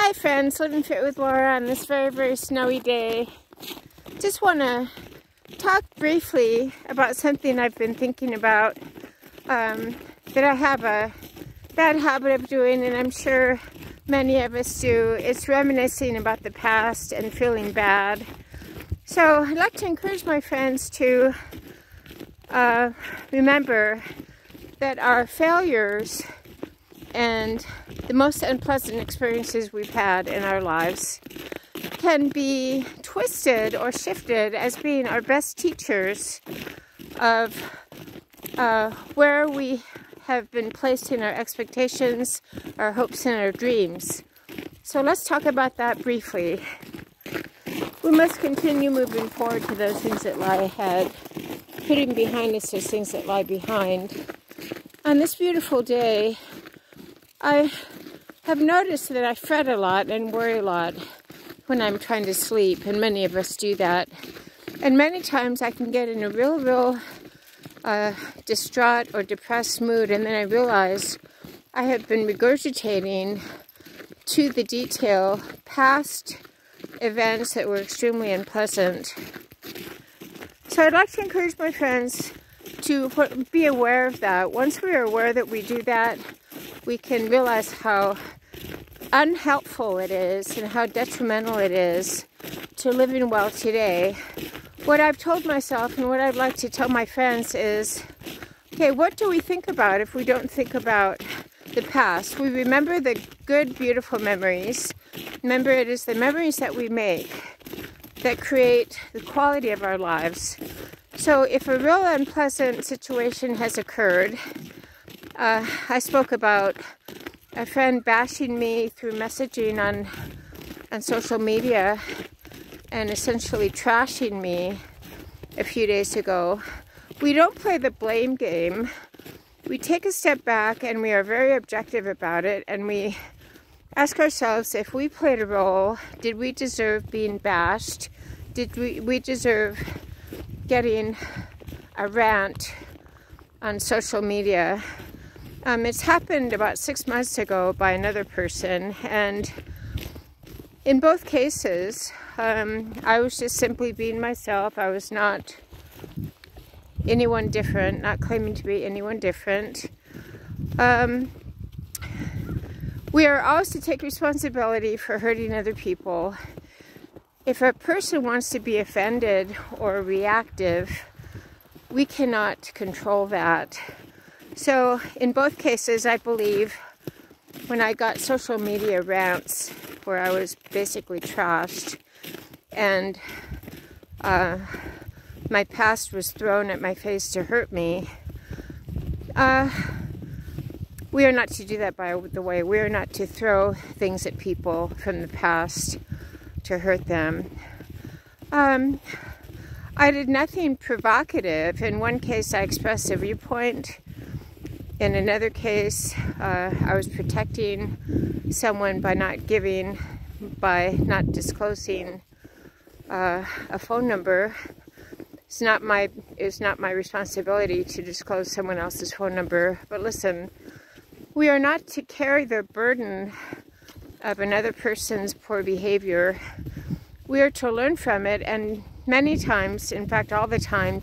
Hi friends, Living Fit with Laura on this very snowy day. Just want to talk briefly about something I've been thinking about that I have a bad habit of doing, and I'm sure many of us do. It's reminiscing about the past and feeling bad. So I'd like to encourage my friends to remember that our failures and the most unpleasant experiences we've had in our lives can be twisted or shifted as being our best teachers of where we have been placing our expectations, our hopes, and our dreams. So let's talk about that briefly. We must continue moving forward to those things that lie ahead, putting behind us those things that lie behind. On this beautiful day, I have noticed that I fret a lot and worry a lot when I'm trying to sleep, and many of us do that. And many times I can get in a real distraught or depressed mood, and then I realize I have been regurgitating to the detail past events that were extremely unpleasant. So I'd like to encourage my friends to be aware of that. Once we are aware that we do that, we can realize how unhelpful it is and how detrimental it is to living well today. What I've told myself and what I'd like to tell my friends is, okay, what do we think about if we don't think about the past? We remember the good, beautiful memories. Remember, it is the memories that we make that create the quality of our lives. So if a real unpleasant situation has occurred, I spoke about a friend bashing me through messaging on social media and essentially trashing me a few days ago. We don't play the blame game. We take a step back and we are very objective about it, and we ask ourselves, if we played a role, did we deserve being bashed? Did we deserve getting a rant on social media? It's happened about 6 months ago by another person, and in both cases, I was just simply being myself. I was not anyone different, not claiming to be anyone different. We are always to take responsibility for hurting other people. If a person wants to be offended or reactive, we cannot control that. So in both cases, I believe when I got social media rants where I was basically trashed and my past was thrown at my face to hurt me, we are not to do that, by the way. We are not to throw things at people from the past to hurt them. I did nothing provocative. In one case, I expressed a viewpoint. In another case, I was protecting someone by not disclosing a phone number. It's not my responsibility to disclose someone else's phone number. But listen, we are not to carry the burden of another person's poor behavior. We are to learn from it, and many times, in fact all the time,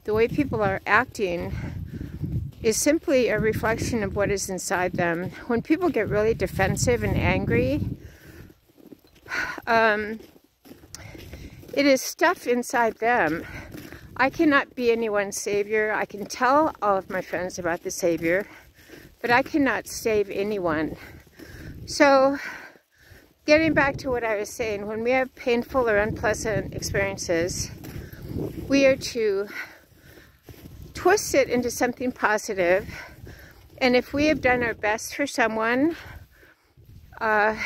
the way people are acting is simply a reflection of what is inside them. When people get really defensive and angry, it is stuff inside them. I cannot be anyone's savior. I can tell all of my friends about the Savior, but I cannot save anyone. So, getting back to what I was saying, when we have painful or unpleasant experiences, we are to twist it into something positive. And if we have done our best for someone, and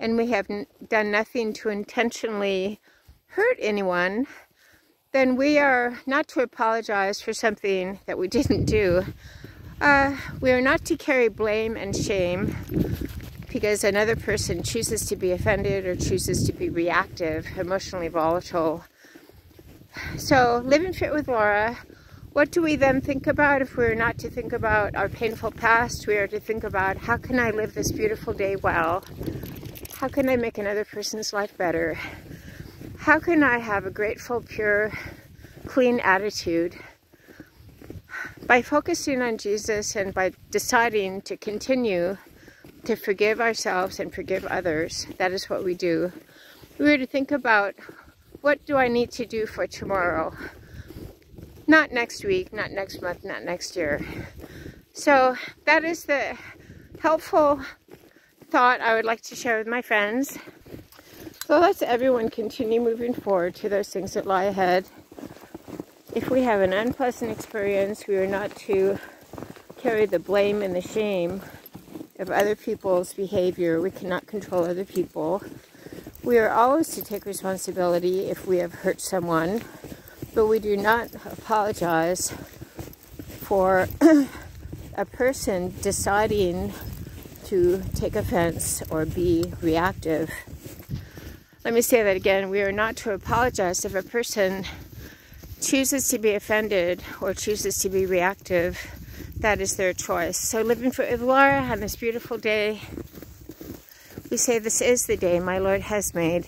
we have done nothing to intentionally hurt anyone, then we are not to apologize for something that we didn't do. We are not to carry blame and shame because another person chooses to be offended or chooses to be reactive, emotionally volatile. So, Living Fit with Laura, what do we then think about if we're not to think about our painful past? We are to think about, how can I live this beautiful day well? How can I make another person's life better? How can I have a grateful, pure, clean attitude? By focusing on Jesus and by deciding to continue to forgive ourselves and forgive others, that is what we do. We were to think about, what do I need to do for tomorrow? Not next week, not next month, not next year. So that is the helpful thought I would like to share with my friends. So let's everyone continue moving forward to those things that lie ahead. If we have an unpleasant experience, we are not to carry the blame and the shame of other people's behavior. We cannot control other people. We are always to take responsibility if we have hurt someone, but we do not apologize for a person deciding to take offense or be reactive. Let me say that again. We are not to apologize if a person chooses to be offended or chooses to be reactive. That is their choice. So living for Laura on this beautiful day, we say, this is the day my Lord has made.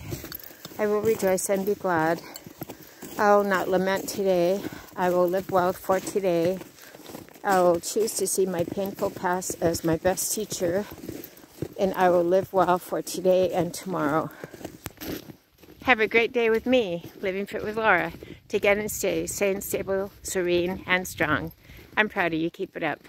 I will rejoice and be glad. I will not lament today. I will live well for today. I will choose to see my painful past as my best teacher, and I will live well for today and tomorrow. Have a great day with me, Living Fit with Laura. Take it and stay sane, stable, serene, and strong. I'm proud of you. Keep it up.